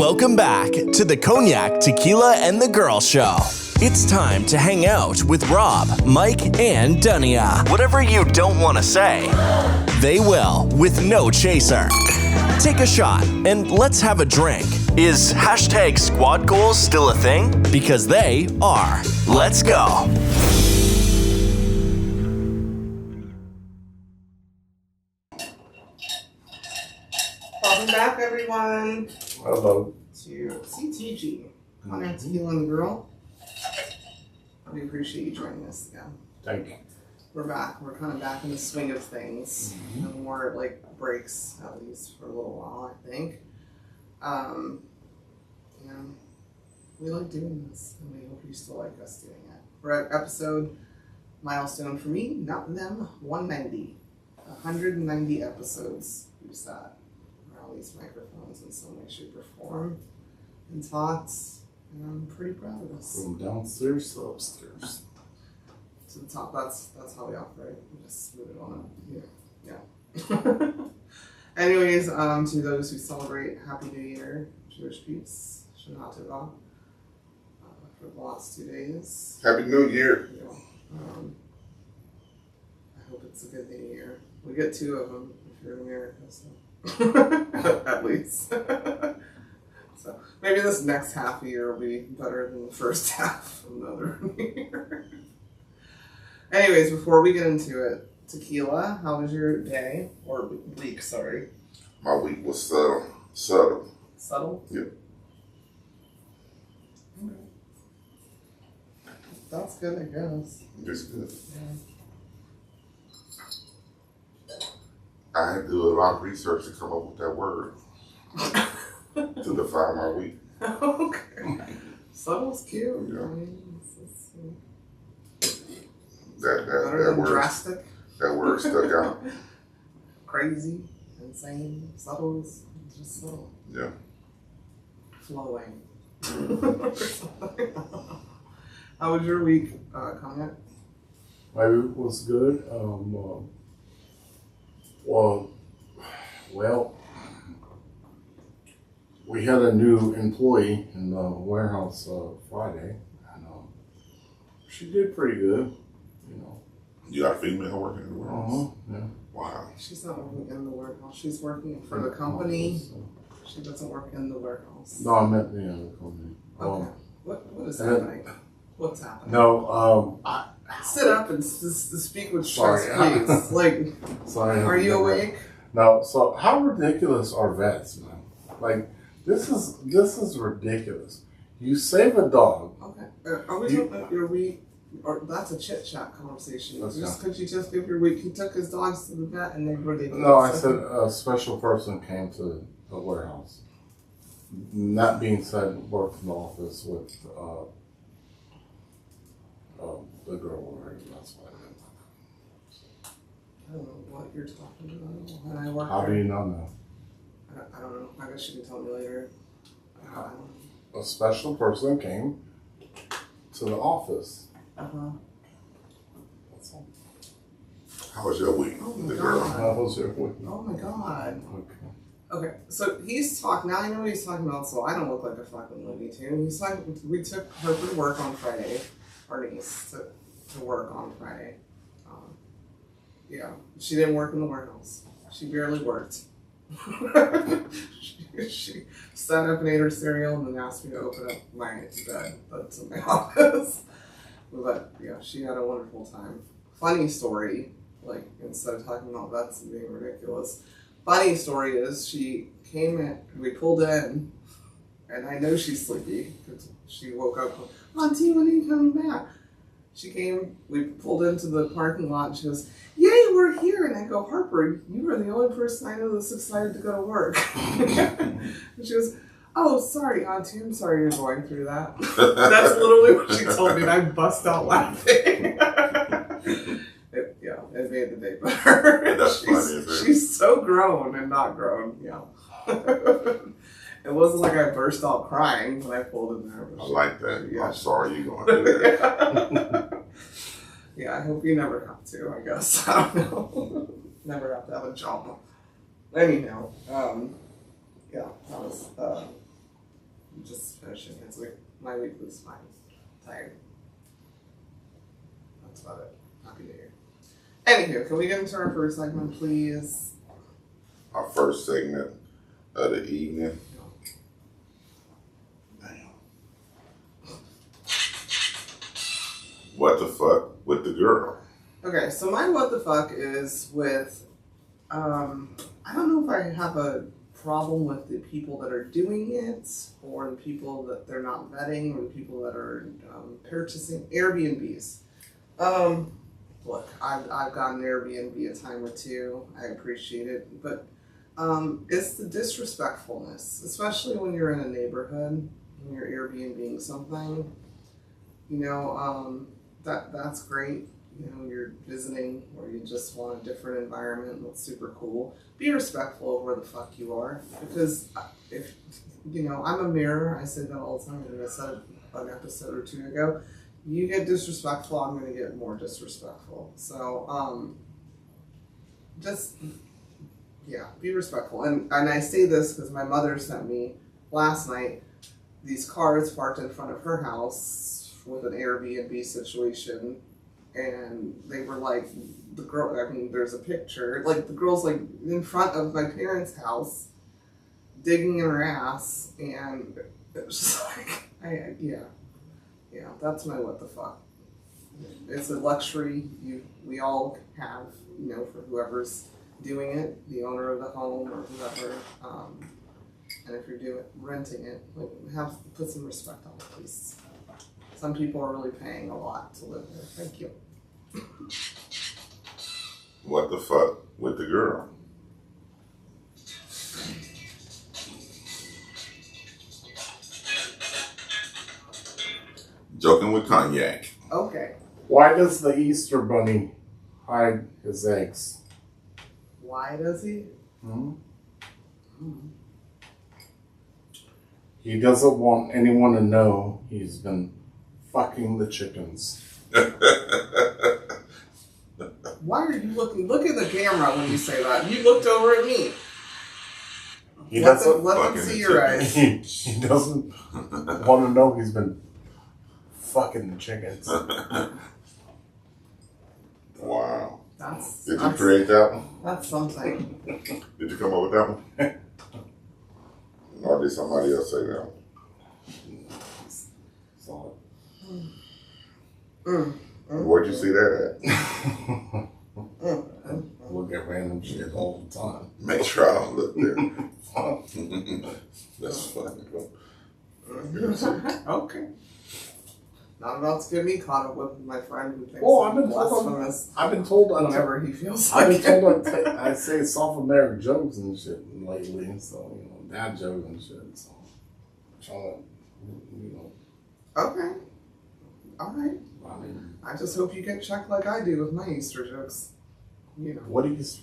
Welcome back to the Cognac, Tequila, and the Girl Show. It's time to hang out with Rob, Mike, and Dunya. Whatever you don't want to say, they will with no chaser. Take a shot and let's have a drink. Is hashtag squad goals still a thing? Because they are. Let's go. Welcome back, everyone. Hello. To CTG, Cognac, Tequila, and the Girl. We appreciate you joining us again. Thank you. We're back. We're kind of back in the swing of things. No more like breaks, at least for a little while, I think. We like doing this, and we hope you still like us doing it. We're at episode milestone for me, not them, 190. 190 episodes we've sat around these microphones in some way, shape, or form and talked, and I'm pretty proud of us. From downstairs to upstairs. To the top, that's how we operate. We just move it on up here. Yeah. Anyways, to those who celebrate Happy New Year, Jewish peeps, Shana Tova, for the last 2 days. Happy New Year. You know, I hope it's a good New Year. We get 2 of them if you're in America, so at least. So maybe this next half year will be better than the first half of another year. Anyways, before we get into it, Tequila, how was your day? Or week, sorry. My week was subtle. Subtle? Yeah. Okay. That's good, I guess. Just good. Yeah. I had to do a lot of research to come up with that word to define my week. Okay. Subtle's cute. Yeah. I mean, it's That better than word. drastic. That word stuck out. Crazy, insane, subtle's just subtle. Yeah. Flowing. How was your week, Cognac? My week was good. Well, we had a new employee in the warehouse Friday, and she did pretty good, you know. You got a female working in the warehouse? Yeah. Wow. She's not working in the warehouse. She's working for the company. She doesn't work in the warehouse. No, I meant the other company. Okay. What is happening? What's happening? No, Sit up and speak with stress, please. Like, sorry. are you awake? No. So how ridiculous are vets, man? Like this is ridiculous. You save a dog. Okay. Are we talking about your week? Or that's a chit chat conversation. Okay. Just could you just give your week? He took his dogs to the vet and they were ridiculous. No, I said a special person came to the warehouse. That being said, worked in the office with the girl over here. That's why I meant. I don't know what you're talking about. When I work How do there. you not know? I don't know. I guess you can tell me later. A special person came to the office. That's all. How was your week, Oh my the girl? God. That was your week. Oh my God. Okay. Okay, so he's talking, now I know what he's talking about, so I don't look like a fucking Looney Tune. He's talking, we took her to work on Friday, our niece, to work on Friday. Yeah, she didn't work in the warehouse. She barely worked. she sat up and ate her cereal and then asked me to open up my bed that's in my office. But yeah, she had a wonderful time. Funny story, like instead of talking about vets and being ridiculous, funny story is she came in, we pulled in, and I know she's sleepy because she woke up, Auntie, when are you coming back? She came, we pulled into the parking lot and she goes, yay, we're here. And I go, Harper, you are the only person I know that's excited to go to work. And she goes, oh, sorry, Auntie, I'm sorry you're going through that. That's literally what she told me, and I bust out laughing. It made the day better. That's funny. She's so grown and not grown, yeah. It wasn't like I burst out crying when I pulled in there. I like that. Yeah. I'm sorry you're going through that. Yeah, I hope you never have to, I guess. I don't know. Never have to have a job. Anyhow, yeah, that was finishing. It's like my week was fine. Tired. That's about it. Happy New Year. Anywho, can we get into our first segment, please? Our first segment of the evening. Damn. What the fuck with the girl? Okay, so my what the fuck is with, I don't know if I have a problem with the people that are doing it, or the people that they're not vetting, or the people that are purchasing Airbnbs. Look, I've gotten Airbnb a time or two. I appreciate it, but it's the disrespectfulness, especially when you're in a neighborhood and you're Airbnb-ing something. You know, that's great. You know, you're visiting or you just want a different environment that's super cool. Be respectful of where the fuck you are, because if you know, I'm a mirror. I say that all the time, and I said it an episode or two ago. You get disrespectful, I'm going to get more disrespectful. So, just, yeah, be respectful. And I say this because my mother sent me last night these cards parked in front of her house with an Airbnb situation. And they were like, the girl, I mean, there's a picture, like the girl's like in front of my parents' house, digging in her ass. And it was just like, yeah, that's my what the fuck. It's a luxury we all have, you know, for whoever's doing it, the owner of the home or whoever. And if you're renting it, like, put some respect on it, please. Some people are really paying a lot to live there. Thank you. What the fuck with the girl? Joking with Cognac. Okay. Why does the Easter Bunny hide his eggs? Why does he? He doesn't want anyone to know he's been fucking the chickens. Why are you looking? Look at the camera when you say that. You looked over at me. He Let doesn't. them see your eyes. He doesn't want to know he's been fucking the chickens. Wow. Did you That's create that one? that's something. Did you come up with that one? Or did somebody else say that one? So, Where'd you see that look at random shit all the time. at? Make sure I don't look there. That's funny. Okay. Not about to get me caught up with my friend who thinks Oh, I'm blasphemous I've been told whenever he feels I've like been it. told I say soft American jokes and shit lately, so you know, dad jokes and shit. So I'm trying to, you know. Okay. All right. I mean, I just hope you get checked like I do with my Easter jokes. You know. what Easter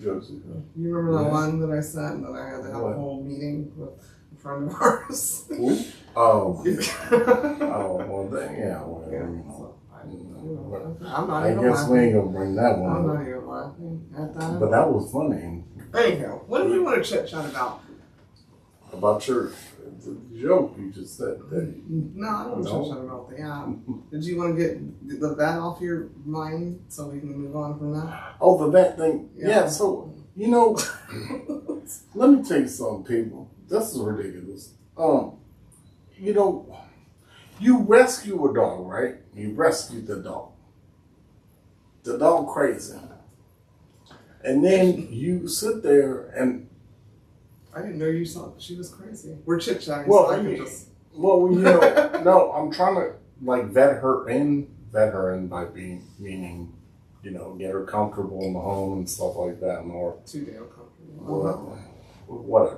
jokes is that? You remember the Yeah. one that I sent that I had to have What? a whole meeting with a friend of ours? Who? Oh, well, then, yeah, well, Yeah, you know, I'm not I even guess we laughing. ain't gonna bring that I'm one not up. even laughing at that. But that was funny. Anyhow, what do you want to chit chat about? About your the joke you just said. That No, I don't want to No. chit chat about the app. Did you want to get the vet off your mind so we can move on from that? Oh, the that thing. Yeah. Yeah, so, you know, let me tell you something, people. This is ridiculous. You know, you rescue a dog, right? You rescue the dog. The dog crazy. And then you sit there and, I didn't know you saw she was crazy. We're chit chatting, Well, so I can you- just. well, you know, no, I'm trying to, like, vet her in by meaning, you know, get her comfortable in the home and stuff like that, or Too damn comfortable. whatever.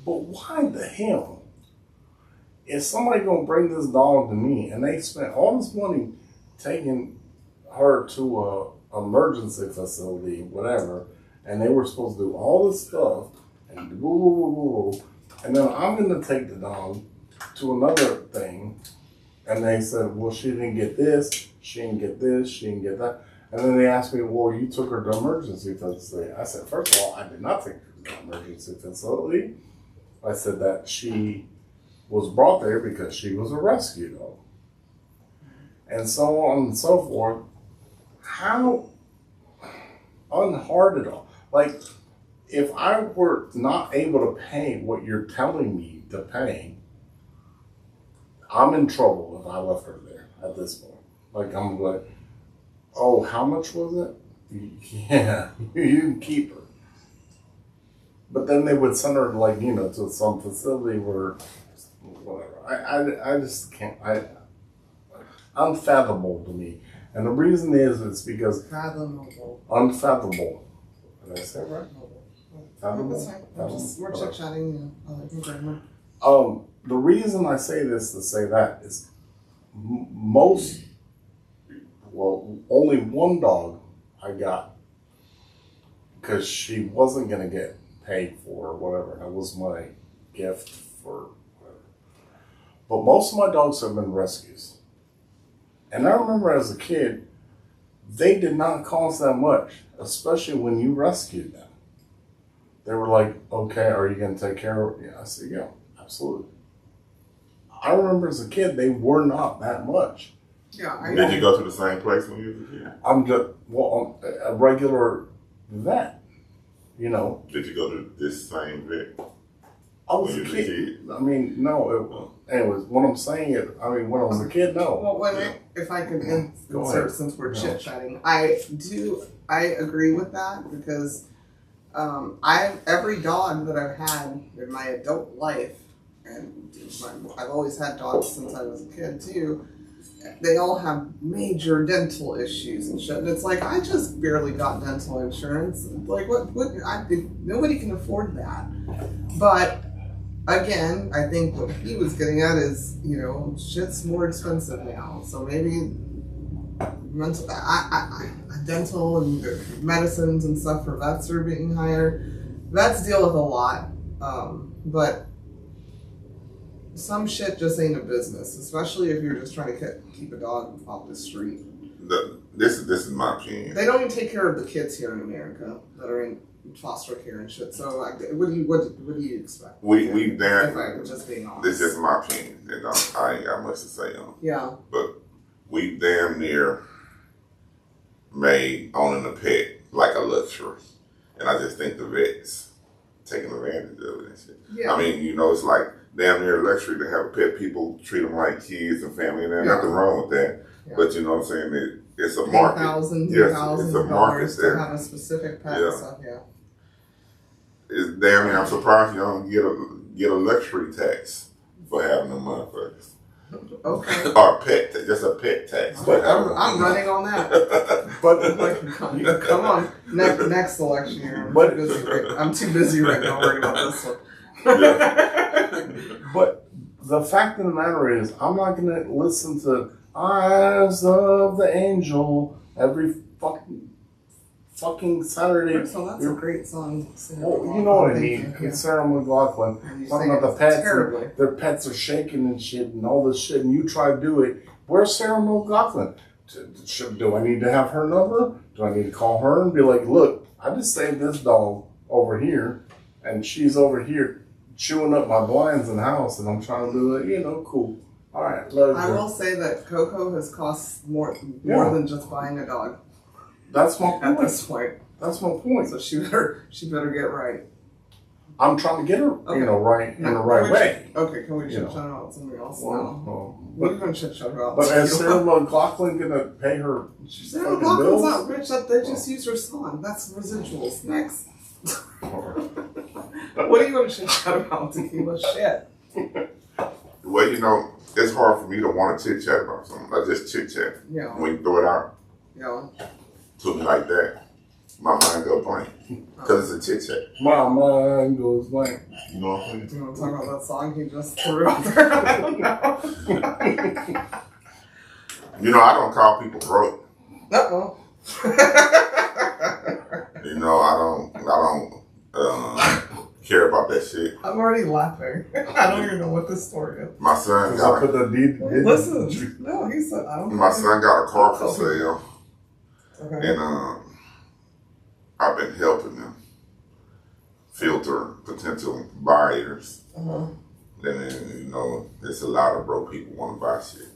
But why the hell is somebody gonna bring this dog to me and they spent all this money taking her to a emergency facility, whatever, and they were supposed to do all this stuff and woo, woo, woo, woo, woo. And then I'm gonna take the dog to another thing, and they said, well, she didn't get this, she didn't get this, she didn't get that. And then they asked me, well, you took her to emergency facility. I said, first of all, I did not take her to the emergency facility. I said that she was brought there because she was a rescue dog. And so on and so forth. How unhearted, like, if I were not able to pay what you're telling me to pay, I'm in trouble if I left her there at this point. Like, I'm like, oh, how much was it? Yeah, you can keep her. But then they would send her, like, to some facility where, whatever. I just can't, unfathomable to me. And the reason is, it's because unfathomable. Did I say it right? Fathomable? We're chit-chatting, grammar. The reason I say this to say that is only one dog I got because she wasn't going to get paid for or whatever. That was my gift for whatever. But most of my dogs have been rescues. And I remember as a kid, they did not cost that much, especially when you rescued them. They were like, okay, are you going to take care of it? Yeah, I said, yeah, absolutely. I remember as a kid, they were not that much. Yeah. Did you go to the same place when you was a kid? I'm a regular vet, Did you go to this same vet? I was a kid. I mean, no. Anyways, what I'm saying is, when I was a kid, no. Well, if I can insert, since we're chit-chatting, I agree with that because every dog that I've had in my adult life, and I've always had dogs since I was a kid too, they all have major dental issues and shit. And it's like, I just barely got dental insurance. Like, nobody can afford that. But again, I think what he was getting at is, shit's more expensive now. So maybe dental and medicines and stuff for vets are being higher. Vets deal with a lot, but some shit just ain't a business, especially if you're just trying to keep a dog off the street. This is my opinion. They don't even take care of the kids here in America that are in foster care and shit. So, what do you expect? We damn. If I'm just being honest. This is my opinion, and I ain't got much to say on it. Yeah. But we damn near made owning a pet like a luxury, and I just think the vets taking advantage of it and shit. Yeah. I mean, it's like damn near a luxury to have a pet. People treat them like kids and family, and there's nothing wrong with that. Yeah. But you know what I'm saying? It's a market. $10,000, it's a market to there. have a specific pet. Yeah. So, yeah. It's damn near. I'm surprised you don't get a luxury tax for having them motherfuckers. Okay. Or just a pet tax. But I'm running on that. But come on, next election year. I'm too busy right now worrying about this one. But the fact of the matter is, I'm not going to listen to Eyes of the Angel every fucking Saturday. So that's a great song. Well, you know what I mean. It's Sarah McLachlan talking about the pets. And their pets are shaking and shit and all this shit, and you try to do it. Where's Sarah McLachlan? Do I need to have her number? Do I need to call her and be like, look, I just saved this dog over here, and she's over here chewing up my blinds in the house, and I'm trying to do it, cool. All right, I will say that Coco has cost more than just buying a dog. That's my point. At this point. That's my point. So she better get right. I'm trying to get her, right in the right way. Okay, can we chit chat about something else now? What are you going to chit chat about? But is Sarah McLachlan going to pay her? Sarah McLachlan's not rich. They just use her song. That's residuals. Next. What are you going to chit chat about, Tequila? Shit. Well, it's hard for me to want to chit chat about something. I just chit chat. Yeah. When you throw it out to me like that, my mind goes blank. Because it's a chit chat. My mind goes blank. You know what I'm saying? Do you want to talk about that song he just threw out there? I don't know. I don't call people broke. Uh-oh. I don't care about that shit. I'm already laughing. I don't even know what this story is. My son Listen. No, he said, I don't know. My son got a car for sale. Okay. And I've been helping him filter potential buyers, Uh-huh. then you know, there's a lot of broke people want to buy shit.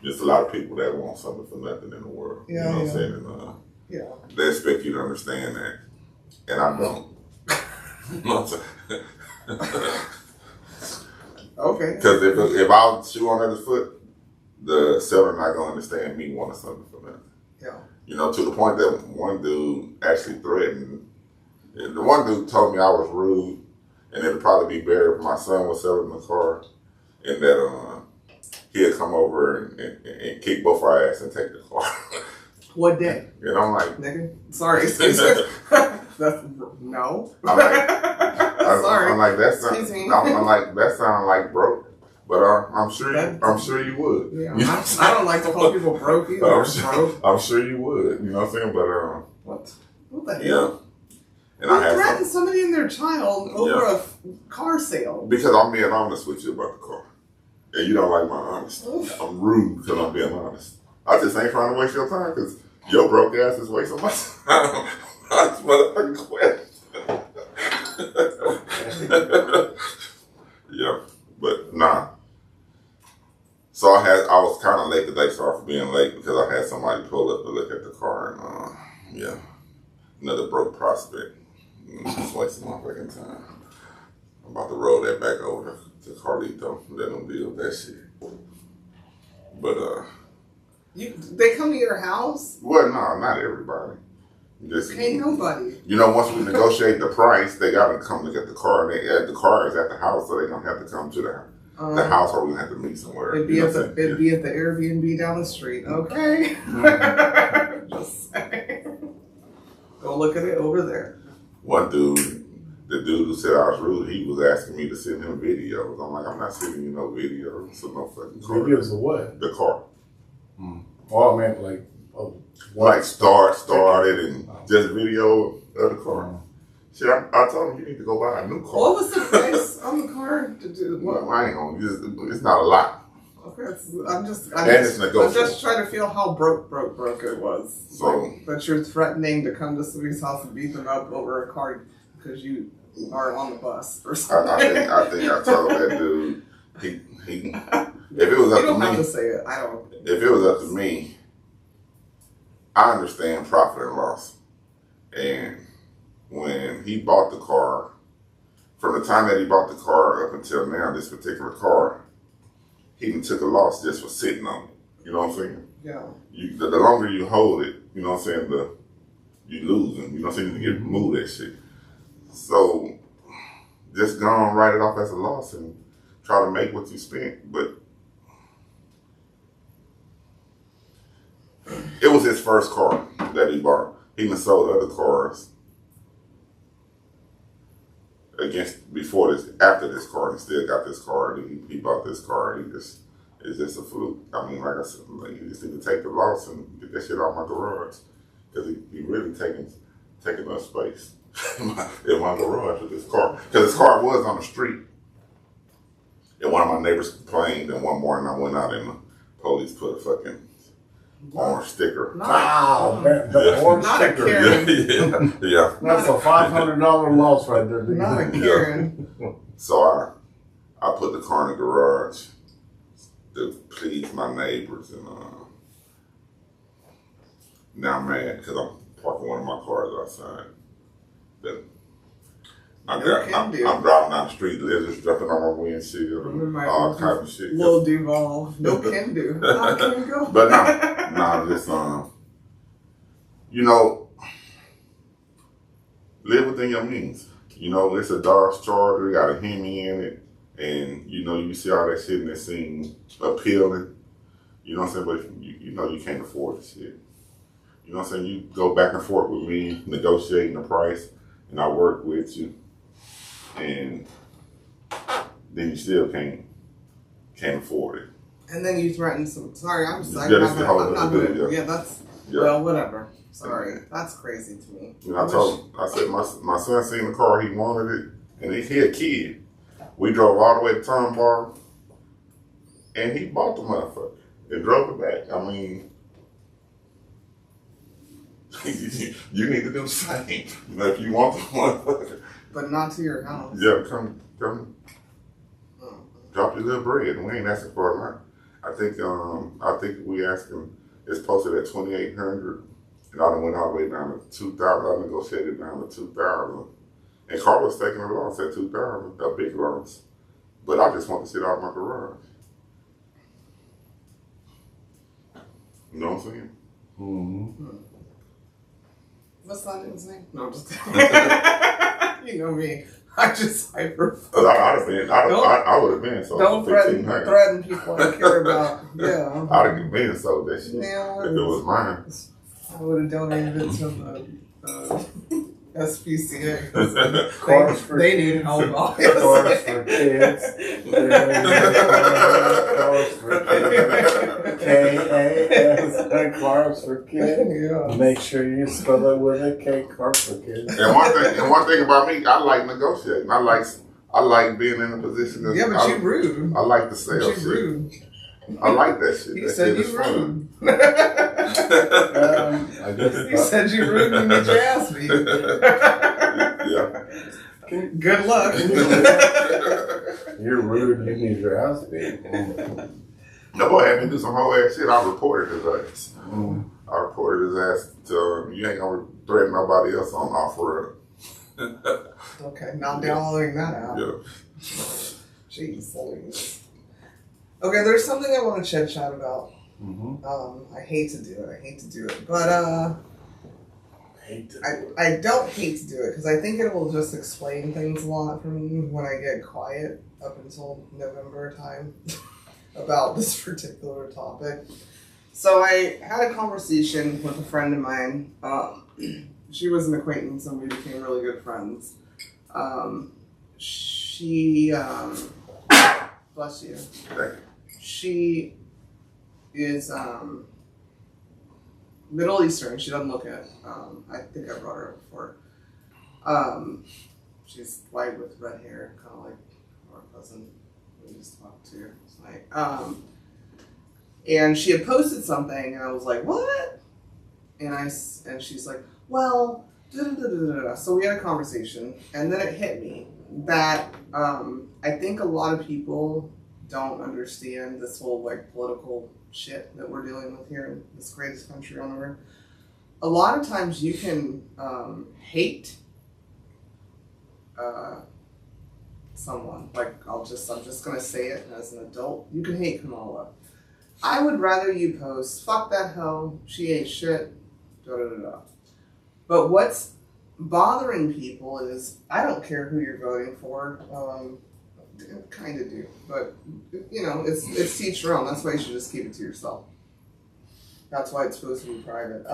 There's a lot of people that want something for nothing in the world. Yeah, you know what I'm yeah. saying? And, Yeah. they expect you to understand that, and I don't. You know what I'm saying? Okay. Because if I shoe on the other foot, the seller not gonna understand me wanting something for nothing. Yeah. You know, to the point that one dude actually threatened. And the one dude told me I was rude, and it'd probably be better if my son was selling the car, and that he'd come over and kick both our ass and take the car. What day? And I'm like, Nigga? Sorry, excuse me. That's, no. I'm like, Sorry. I'm like that Excuse me. I'm like that sound like broke, but I'm sure you would. Yeah, You know I don't like to call people broke either. I'm sure you would. You know what I'm saying? But what the hell? yeah. And Who I had threatened somebody and their child over Yeah. a car sale? because I'm being honest with you about the car, and you don't like my honesty. Oof. I'm rude because I'm being honest. I just ain't trying to waste your time because your broke ass is wasting my time. That's motherfucking question. Yeah, but nah. So I was kind of late today. Sorry for being late because I had somebody pull up to look at the car and yeah, another broke prospect. Just wasting my fucking time. I'm about to roll that back over to Carlito. Let them deal with that shit. But They come to your house? well, no, not everybody. Just, Ain't nobody. you know, once we negotiate the price, they gotta come look at the car, and the car is at the house, so they don't have to come to the house, or we have to meet somewhere. It'd be at the Airbnb down the street. Okay. Just saying. Go look at it over there. One dude, the dude who said I was rude, he was asking me to send him videos. I'm like, I'm not sending you no videos, so no fucking car. Videos of what? The car. Well, I meant like, Like started and just video of the car. See, I told him you need to go buy a new car. What was the price on the car to do? Well, I ain't gonna. It's not a lot. Okay, I'm just trying to feel how broke it was. So like, that you're threatening to come to somebody's house and beat them up over a car because you are on the bus or something. I think I told that dude he if it was up you don't to have me, to say it. I don't. if it was up to me, I understand profit and loss. And when he bought the car, from the time that he bought the car up until now, this particular car, he even took a loss just for sitting on it. You know what I'm saying? Yeah. The longer you hold it, you know what I'm saying, you losing. You know what I'm saying? You get move that shit. So just go on, write it off as a loss and try to make what you spent. But it was his first car that he bought. He even sold other cars after this car. He still got this car. He bought this car. It's just a fluke. I mean, like I said, you just need to take the loss and get that shit out of my garage because he really taking up space in my garage with this car. Because this car was on the street. And one of my neighbors complained, and one morning I went out and the police put a fucking orange sticker. Wow, the orange Not a sticker. Karen. Yeah. That's a $500 loss right there. Not a Karen. So I put the car in the garage to please my neighbors, and now I'm mad because I'm parking one of my cars outside. Then I'm driving down the street, lizards jumping on my windshield, all kinds of shit. Lil Duval. No can do. How can you go? But this you know, live within your means. You know, it's a Dodge Charger, got a Hemi in it, and you know, you see all that shit and it seems appealing. You know what I'm saying? But you know you can't afford the shit. You know what I'm saying? You go back and forth with me, negotiating the price, and I work with you, and then you still can't afford it. And then you threaten some. Sorry, I'm sorry. Yeah, I'm not good. Yeah. Yeah, that's Yeah. well, whatever. Sorry, that's crazy to me. And I told him, I said, my son seen the car, he wanted it, and he a kid. We drove all the way to Tom Bar, and he bought the motherfucker and drove it back. I mean, You need to do the same. You know, if you want the motherfucker. But not to your house. Yeah, come, drop your little bread. We ain't asking for a lot. I think we asking. It's posted at 2,800, and I done went all the way down to 2,000. I negotiated down to 2,000, and Carla's taking a loss at 2,000, a big loss. But I just want the shit out of my garage. You know what I'm saying? Mm-hmm. What's that nigga's name? No, I'm just kidding. You know me. I just hyper. I would have been so. Don't threaten people I care about. Yeah. I'd have been sold that shit Yeah, if it was mine. I would have donated it to the SPCA. Cars for They need help. Cars for kids. Cars for kids. KAS. Cars for kids. Yeah. Make sure you spell it with a K. Cars for kids. And one thing about me, I like negotiating. I like being in a position that Yeah, but you rude. I like to sell You shit. rude. I like that shit. He That said shit you is fun. rude. I guess He said you rude and you need your ass beat. Yeah. Good luck. You're rude. You need your house beat. No boy had me do some whole ass shit. I reported his ass. Mm. I reported his ass to you ain't gonna threaten nobody else on offer Okay, not downloading that up. out. Yeah. Jeez Louise. Okay, there's something I want to chit chat about. Mm-hmm. I hate to do it. But Hate to I don't hate to do it because I think it will just explain things a lot for me when I get quiet up until November time about this particular topic. So I had a conversation with a friend of mine. She was an acquaintance and we became really good friends. She, bless you. Thank you. She is Middle Eastern. She doesn't look it. I think I brought her up before. She's white with red hair, kind of like our cousin we just talked to tonight. And she had posted something, and I was like, "What?" And she's like, "Well, da-da-da-da-da-da." So we had a conversation, and then it hit me that I think a lot of people don't understand this whole like political shit that we're dealing with here in this greatest country on earth. A lot of times you can hate someone. Like I'm just gonna say it as an adult. You can hate Kamala. I would rather you post, "Fuck that hoe, she ain't shit," da da da da. But what's bothering people is I don't care who you're voting for. Kind of do, but you know, it's each your own. That's why you should just keep it to yourself. That's why it's supposed to be private.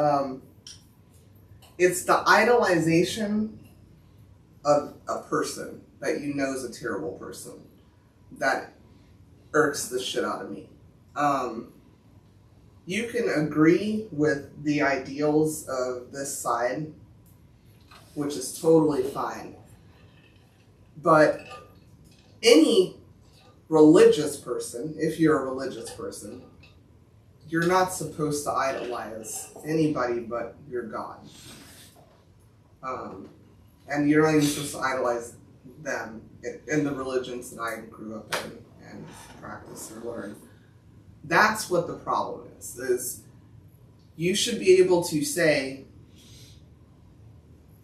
It's the idolization of a person that you know is a terrible person that irks the shit out of me. You can agree with the ideals of this side, which is totally fine, but any religious person, if you're a religious person, you're not supposed to idolize anybody but your God. And you're not even supposed to idolize them in the religions that I grew up in and practiced or learned. That's what the problem is you should be able to say,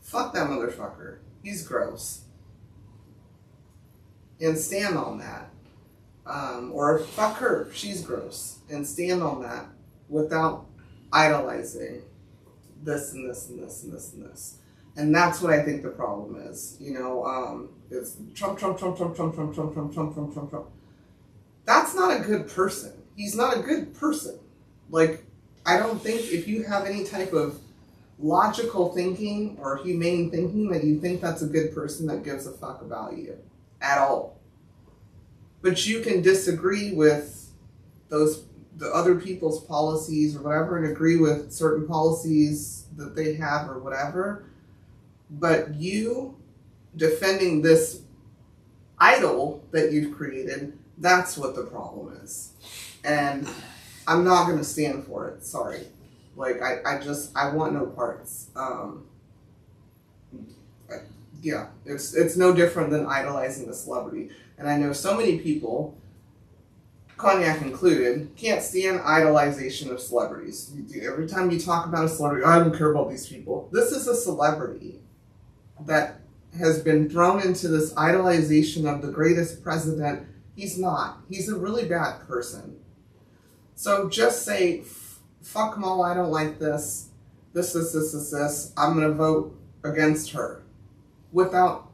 "Fuck that motherfucker, he's gross," and stand on that. Or "Fuck her, she's gross," and stand on that without idolizing this and this and this and this and this. And that's what I think the problem is. You know, it's Trump. That's not a good person. He's not a good person. Like, I don't think if you have any type of logical thinking or humane thinking that you think that's a good person that gives a fuck about you at all. But you can disagree with the other people's policies or whatever and agree with certain policies that they have or whatever. But you defending this idol that you've created, that's what the problem is. And I'm not going to stand for it. Sorry. Like, I want no parts. Yeah, it's no different than idolizing a celebrity. And I know so many people, Cognac included, can't stand idolization of celebrities. Every time you talk about a celebrity, I don't care about these people. This is a celebrity that has been thrown into this idolization of the greatest president. He's not. He's a really bad person. So just say, fuck Kamala, I don't like this. This. I'm going to vote against her. Without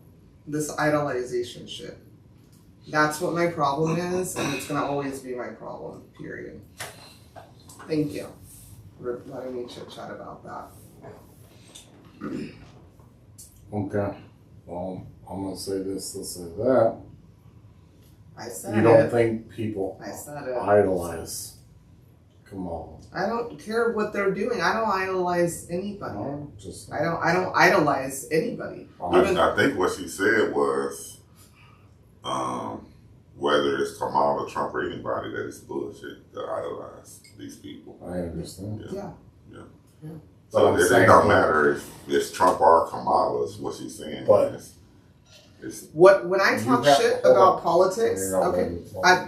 this idolization shit. That's what my problem is, and it's going to always be my problem, period. Thank you for letting me chit-chat about that. Okay. Well, I'm going to say this, say that. I said You don't think people I said it. idolize Kamala? I don't care what they're doing. I don't idolize anybody. No, just I don't idolize anybody. I think what she said was, whether it's Kamala, Trump, or anybody, that it's bullshit to idolize these people. I understand. Yeah. So it don't matter if it's Trump or Kamala, is what she's saying. But when I talk shit about politics, okay,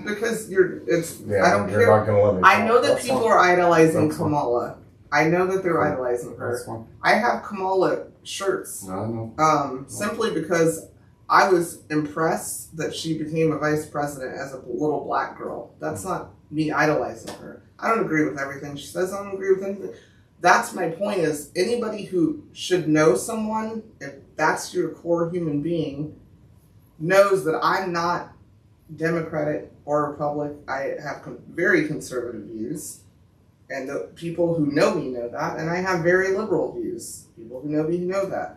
because I don't care. Not gonna let me I know that That's people fine. are idolizing That's fine. Kamala. I know that they're idolizing her. That's fine. I have Kamala shirts. No. Simply because I was impressed that she became a vice president as a little black girl. That's not me idolizing her. I don't agree with everything she says. I don't agree with anything. That's my point, is anybody who should know someone, if that's your core human being, knows that I'm not Democratic or Republican. I have very conservative views. And the people who know me know that. And I have very liberal views. People who know me know that.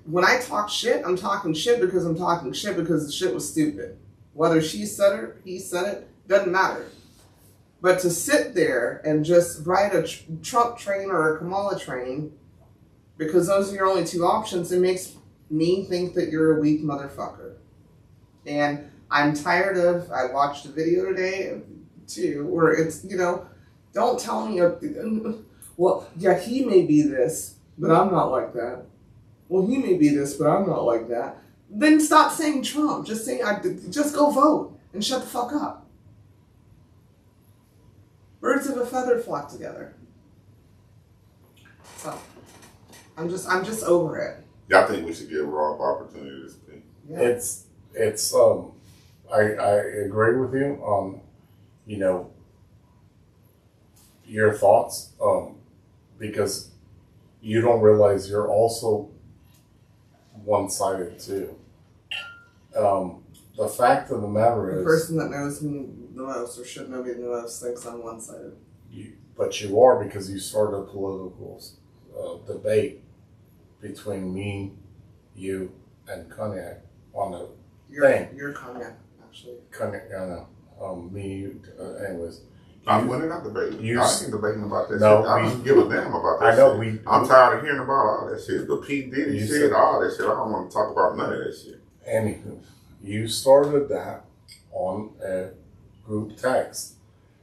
When I talk shit, I'm talking shit because the shit was stupid. Whether she said it or he said it, doesn't matter. But to sit there and just ride a Trump train or a Kamala train, because those are your only two options, it makes me think that you're a weak motherfucker. And I'm tired of, I watched a video today, too, where it's, don't tell me, well, yeah, he may be this, but I'm not like that. Well, he may be this, but I'm not like that. Then stop saying Trump. Just go vote and shut the fuck up. Birds of a feather flock together. So, I'm just over it. Yeah, I think we should give Rob opportunity to speak. Yeah. It's I agree with you on, your thoughts, because you don't realize you're also one-sided too. The fact of the matter is, The person that knows me the most, or should know me the most, thinks I'm one-sided. but you are, because you started a political debate between me, you, and Cognac on the thing. You're Cognac, actually. Cognac, I know. Me, you, anyways. I'm winning that debate. I ain't debating about that No, shit. I don't give a damn about that I know, shit. I'm tired of hearing about all that shit. The P. Diddy shit, all that shit. I don't want to talk about none of that shit. Anywho, you started that on a group text,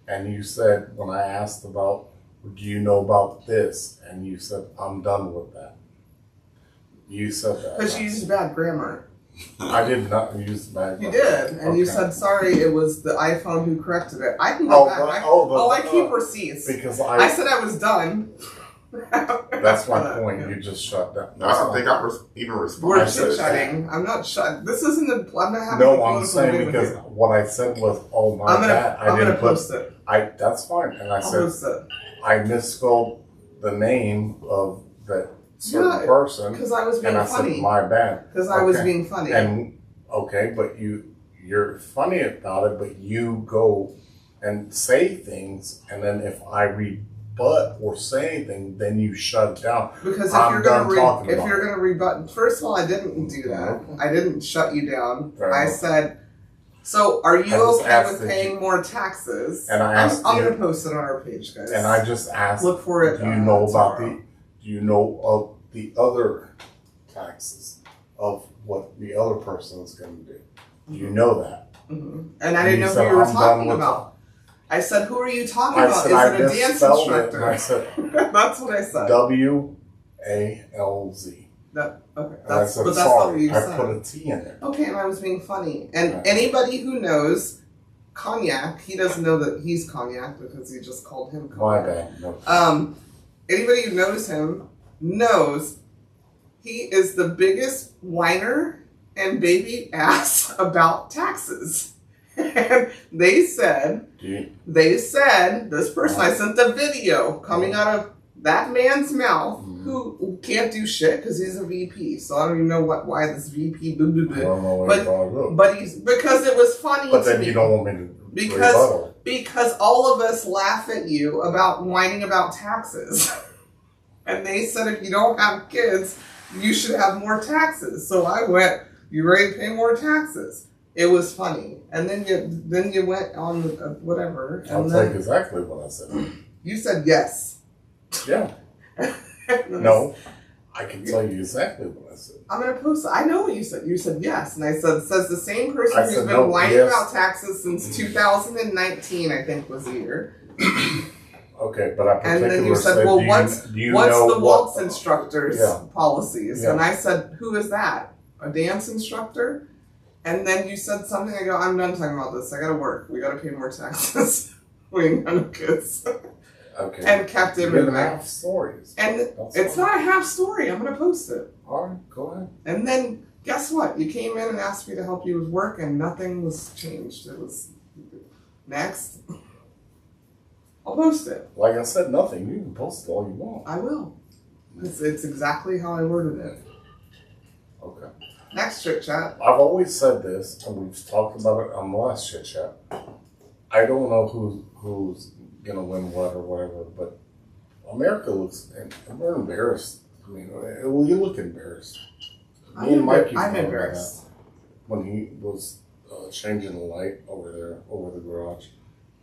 and you said, when I asked about, do you know about this? And you said, I'm done with that. You said that. Because you used bad grammar. I did not use bad You grammar. did, and you said, sorry, it was the iPhone who corrected it. I can go back. I keep receipts. Because I said I was done. That's my point. You just shut down. I don't think I even responded. We're chit-chatting. I'm not shut. This isn't I'm not having a No, political I'm saying debate because with you. what I said was, oh my bad. I'm gonna post it. That's fine. And I I'll said, post it. I misspelled the name of that certain person. Because I was being and I funny. said, my bad. Because I was being funny. And okay, but you're funny about it, but you go and say things, and then if I rebut or say anything, then you shut down. Because if I'm you're done gonna talking if about you're it. gonna rebut, first of all, I didn't do that. I didn't shut you down. Fair I enough. said, so are you I just okay asked with that paying you- more taxes? And I asked I'm you- gonna post it on our page, guys. And I just asked, Look for it, do you know about tomorrow. do you know of the other taxes of what the other person is going to do? Do you know that? And I didn't you know said, who you were "I'm done talking with about. I said, who are you talking I about? said Is I it a dance misspelled it, instructor? and I said That's what I said. WALZ. Okay, And I that's said but that's not what sorry. you I said. put a T in there. Okay, and I was being funny. And Right. anybody who knows Cognac, he doesn't know that he's Cognac because he just called him My Cognac. bad. No. Anybody who knows him knows he is the biggest whiner and baby ass about taxes. And they said, this person, I sent the video coming out of that man's mouth who can't do shit because he's a VP. So I don't even know why this VP blah, blah, blah. I don't know where you're going to go. But because it was funny But to then me. you don't want me to rebuttal. Because all of us laugh at you about whining about taxes. And they said if you don't have kids, you should have more taxes. So I went, you ready to pay more taxes? It was funny. And then you went on whatever. And I'll then take exactly what I said. you said yes. Yeah. No. I can tell you exactly what I said. I'm going to post it. I know what you said. You said yes. And I said, says the same person I who's said been no, whining yes. about taxes since 2019, I think was the year. Okay, but I And then particularly you said, said, well, do you what's know the what- waltz instructor's Yeah. policies? Yeah. And I said, who is that? A dance instructor? And then you said something. I go, I'm done talking about this. I got to work. We got to pay more taxes. We ain't got no kids. Okay. And kept it Give moving. half stories. And That's it's fine. not a half story. I'm going to post it. All right, go ahead. And then guess what? You came in and asked me to help you with work, and nothing was changed. It was next. I'll post it. Like I said, nothing. You can post it all you want. I will. It's exactly how I worded it. Okay. Next Chit Chat. I've always said this, and we've talked about it on the last Chit Chat. I don't know who's gonna win what or whatever, but America looks, and we're embarrassed. I mean, well, you look embarrassed. Me and Mikey I'm talked about embarrassed. that when he was changing the light over there, over the garage.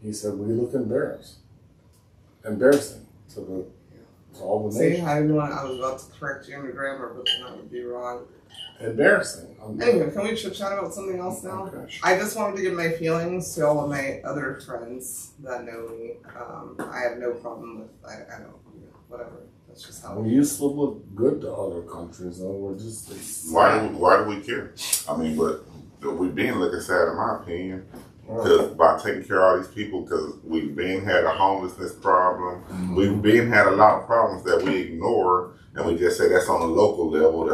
He said, "We look embarrassed, embarrassing to all the See, nation, I didn't want. I was about to correct you on the grammar, but then that would be wrong. embarrassing." Anyway, can we chit chat about something else now? Okay. I just wanted to give my feelings to all of my other friends that know me. I have no problem with. I don't. Whatever. That's just how. We used to look good to other countries, and we're just Why do we care? I mean, but we've been looking sad, in my opinion, Right. because by taking care of all these people, because we've been had a homelessness problem, Mm-hmm. we've been had a lot of problems that we ignore, and we just say that's on a local level,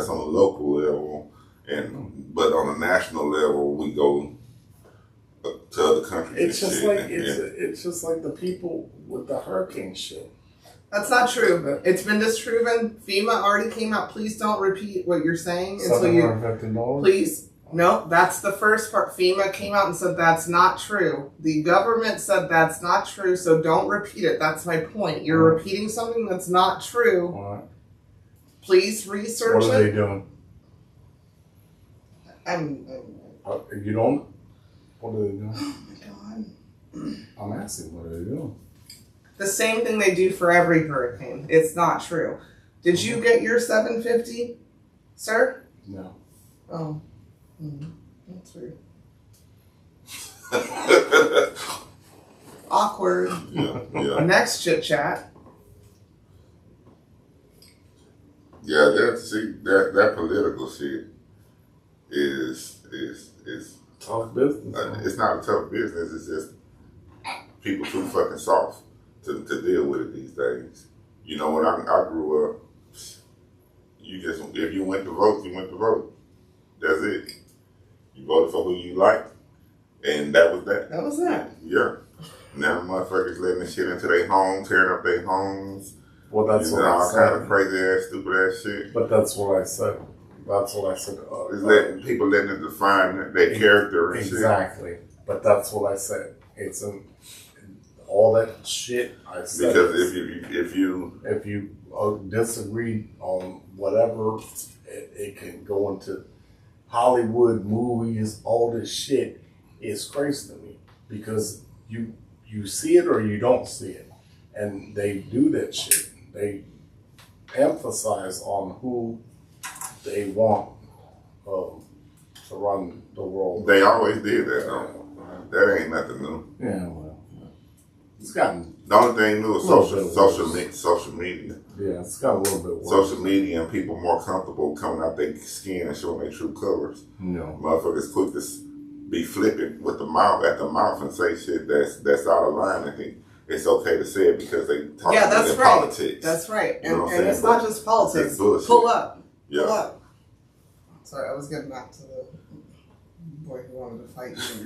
but on a national level, we go to other countries. It's and just shit, like and- it's just like the people with the hurricane shit. That's not true. It's been disproven. FEMA already came out. Please don't repeat what you're saying until you. $750. Please. No, that's the first part. FEMA came out and said that's not true. The government said that's not true, so don't repeat it. That's my point. You're repeating something that's not true. All right. Please research What are they it. doing? You don't. What are they doing? Oh my god. I'm asking. What are they doing? The same thing they do for every hurricane. It's not true. Did you get your $750, sir? No. Oh. That's weird. Awkward. yeah. Next Chit Chat. Yeah, that political shit is Tough business. it's not a tough business. It's just people too fucking soft to deal with it these days. You know, when I grew up, you just if you went to vote, you went to vote. That's it. You voted for who you liked, and that was that. That was that. Yeah. Now motherfuckers letting the shit into their homes, tearing up their homes. Well, that's what I all kind of said. crazy ass, stupid ass shit. But that's what I said. That's what I said. It's letting people letting it define their character and Exactly. But that's what I said. It's all that shit I said. Because if you if you disagree on whatever, it can go into Hollywood movies. All this shit is crazy to me because you see it or you don't see it, and they do that shit. They emphasize on who they want to run the world. they always did that though. That ain't nothing new. Yeah, well. It's gotten The only thing new is social media. Yeah, it's got a little bit worse. Social media and people more comfortable coming out their skin and showing their true colors. No. Motherfuckers quick to be flippant with the mouth at the mouth and say shit that's out of line. I think it's okay to say it because they talk about politics. That's right. You know what I'm and it's saying? not just politics. It's bullshit. Pull up. Yeah. Pull up. Sorry, I was getting back to the boy who wanted to fight you.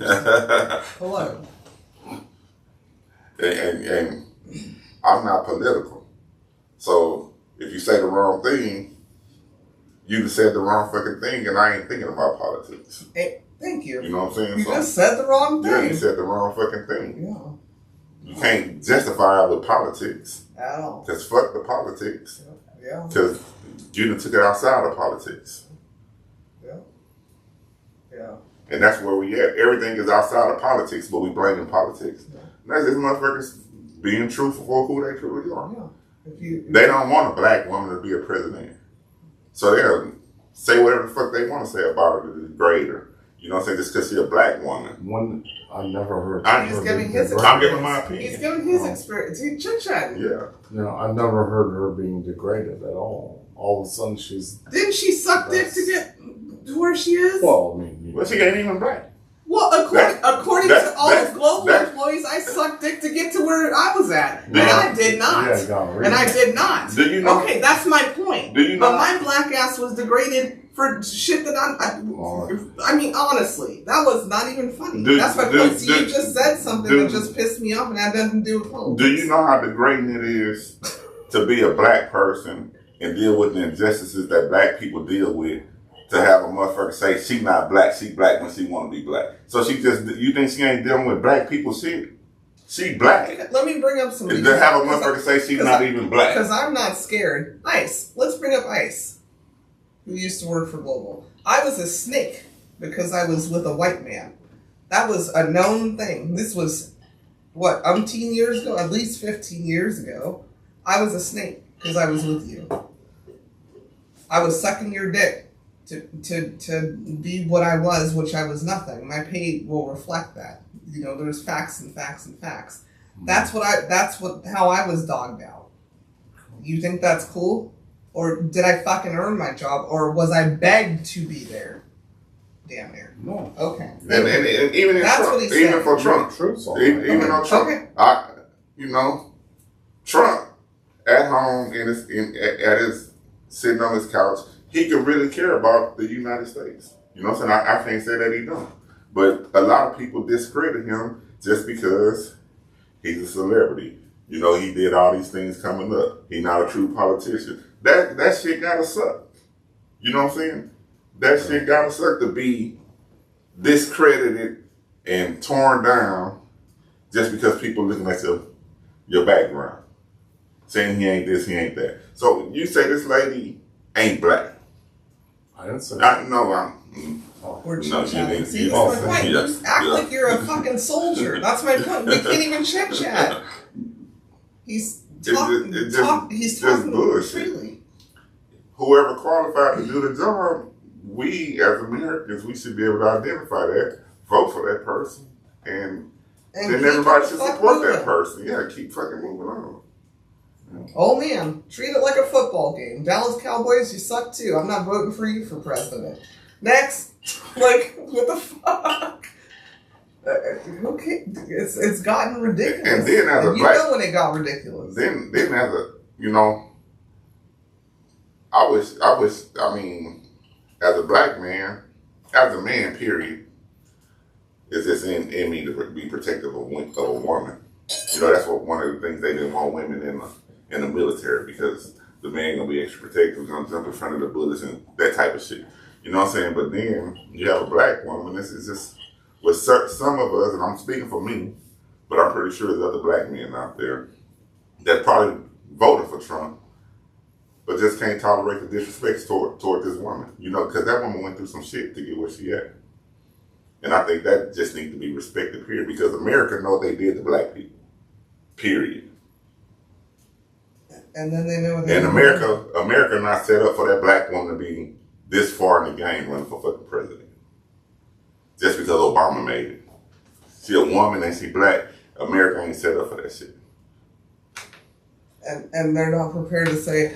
Pull up. And I'm not political. So if you say the wrong thing, you just said the wrong fucking thing, and I ain't thinking about politics. Hey, thank you. You know what I'm saying? You just said the wrong thing. Yeah, you said the wrong fucking thing. Yeah. You can't justify it with politics. At all. Because fuck the politics. Yeah. Because you done took it outside of politics. Yeah. Yeah. And that's where we at. Everything is outside of politics, but we blaming politics. Yeah. And that's just motherfuckers being truthful for who they truly are. Yeah. They don't want a black woman to be a president. So they'll say whatever the fuck they want to say about her to degrade her. You know what I'm saying? Just because she's a black woman. One, I never heard. He's giving his experience. I'm giving my opinion. He's giving his experience. He's chit-chatting. Yeah. No, I never heard her being degraded at all. All of a sudden she's... Didn't she suck dick to get to where she is? Well, I mean... Well, she ain't even black. Well, according to all the global employees, I sucked dick to get to where I was at. And I did not. And I did not. Do you know? Okay, that's my point. Do you know? But my black ass was degraded for shit that I mean, honestly, that was not even funny. That's my point. So you just said something that just pissed me off, and that doesn't do with politics. Do you know how degrading it is to be a black person and deal with the injustices that black people deal with? To have a motherfucker say she not black, she black when she want to be black. So she just, you think she ain't dealing with black people shit? She black. Let me bring up some. And to have a motherfucker say she's not even black. Because I'm not scared. Ice. Let's bring up Ice, who used to work for Global. I was a snake because I was with a white man. That was a known thing. This was, what, umpteen years ago? At least 15 years ago. I was a snake because I was with you. I was sucking your dick. To be what I was, which I was nothing. My pay will reflect that. You know, there's facts and facts and facts. That's how I was dogged out. You think that's cool? Or did I fucking earn my job? Or was I begged to be there? Damn near. No. Okay. And even in that's Trump, what he said. even for Trump, even though Trump, okay. Trump at home at his sitting on his couch. He could really care about the United States. You know what I'm saying? I can't say that he don't. But a lot of people discredit him just because he's a celebrity. You know, he did all these things coming up. He's not a true politician. That shit gotta suck. You know what I'm saying? That shit gotta suck to be discredited and torn down just because people looking at your background. Saying he ain't this, he ain't that. So you say this lady ain't black. I didn't say that. We're chit-chatting. See, that's my point. You just act like you're a fucking soldier. That's my point. We can't even chit-chat. He's talking freely. Whoever qualified to do the job, we as Americans, we should be able to identify that, vote for that person, and then everybody should support that person. Yeah, keep fucking moving on. Oh man, treat it like a football game. Dallas Cowboys, you suck too. I'm not voting for you for president. Next, like, what the fuck? Okay, it's gotten ridiculous. And then as a black, you know when it got ridiculous. Then as a, you know, I mean, as a black man, as a man, period, it's just in me to be protective of a woman. You know, that's one of the things they didn't want women in the military, because the man gonna be extra protective, gonna jump in front of the bullets and that type of shit. You know what I'm saying? But then you have a black woman. This is just with some of us, and I'm speaking for me, but I'm pretty sure there's other black men out there that probably voted for Trump, but just can't tolerate the disrespect toward this woman. You know, because that woman went through some shit to get where she at. And I think that just needs to be respected, period, because America know what they did to black people, period. And then they know what and America not set up for that black woman to be this far in the game running for fucking president. Just because Obama made it. She a woman and she black. America ain't set up for that shit. And they're not prepared to say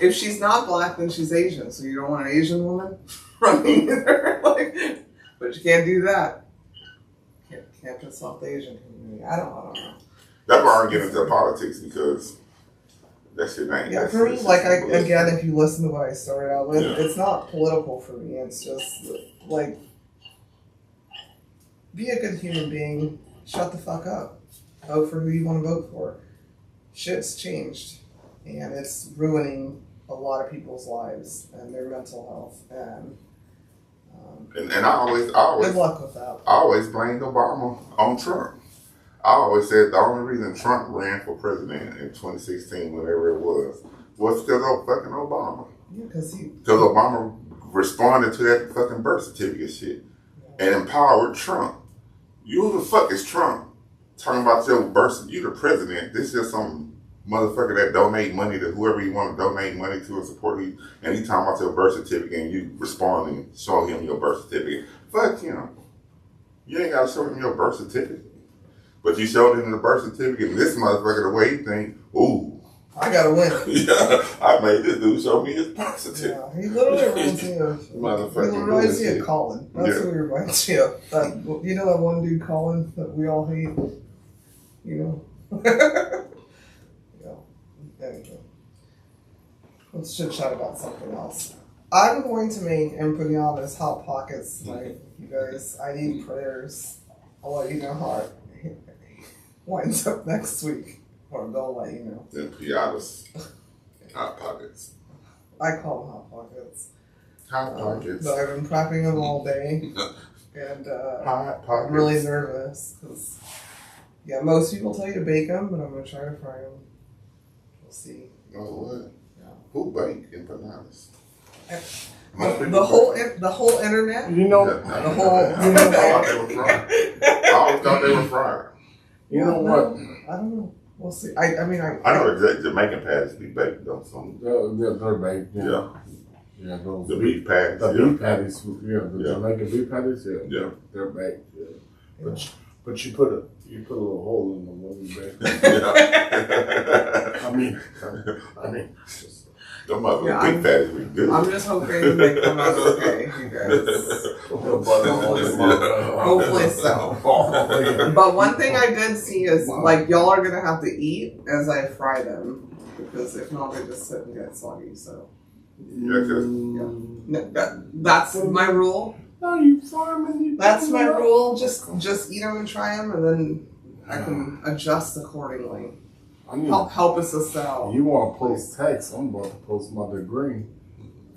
if she's not black, then she's Asian. So you don't want an Asian woman running either. But you can't do that. Can't piss off the Asian community. I don't know. That's why I don't get into politics, because that shit ain't. Yeah, for me, again, if you listen to what I started out with, it's not political for me. It's just be a good human being. Shut the fuck up. Vote for who you want to vote for. Shit's changed, and it's ruining a lot of people's lives and their mental health. And I always good luck with that. I always blamed Obama on Trump. I always said the only reason Trump ran for president in 2016, whatever it was because of fucking Obama. Yeah, because Obama responded to that fucking birth certificate shit and empowered Trump. You the fuck is Trump talking about your birth? You the president. This is some motherfucker that donate money to whoever you want to donate money to and support you, and he talking about your birth certificate and you responding, showing him your birth certificate. Fuck him. You ain't got to show him your birth certificate. But you showed him the birth certificate, and this motherfucker, the way he think, ooh, I gotta win. Yeah, I made this dude show me his birth certificate. Yeah, he literally reminds me of. Motherfucking he reminds me of Colin. That's who he reminds me of. You know that one dude, Colin, that we all hate? You know? Yeah. Anyway. Let's chit chat about something else. I'm going to make empanadas Hot Pockets tonight, you guys. I need prayers. I'll let you know how it winds up next week. Or they'll let you know. Empanadas. Hot Pockets. I call them Hot Pockets. Hot Pockets. But I've been prepping them all day. And Hot Pockets. I'm really nervous. Because, most people tell you to bake them, but I'm going to try to fry them. We'll see. Oh, what? Yeah. Who baked empanadas? The whole internet. You know, the whole. I thought they were fried. I always thought they were fried. You know what? I don't know. We'll see. I know that Jamaican patties be baked though. They're baked. Yeah. Yeah, those The beef patties. The beef patties. Yeah, the Jamaican beef patties. Yeah. They're baked. Yeah. But you put a little hole in them when you bake them. Yeah. I mean. Them motherfucking beef patties be good. I'm just hoping they come out okay, you guys. Hopefully so. But one thing I did see is, y'all are going to have to eat as I fry them. Because if not, they just sit and get soggy, so. That's my rule. No, you fry them and you. That's my rule. Just eat them and try them, and then I can adjust accordingly. Help us out. You want to post text? I'm about to post my degree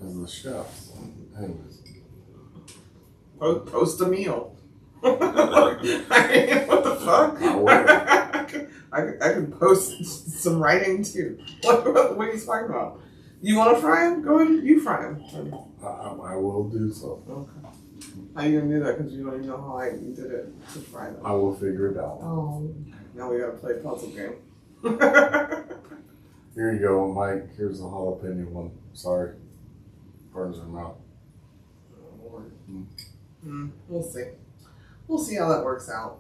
as a chef. Anyways. Post a meal. What the fuck? I can post some writing too. What are you talking about? You want to fry them? Go ahead, you fry them. I will do so. Okay. How are you going to do that? Because you don't even know how I did it to fry them. I will figure it out. Oh, now we got to play a puzzle game. Here you go, Mike. Here's a jalapeno one. Sorry. Burns your mouth. We'll see. We'll see how that works out.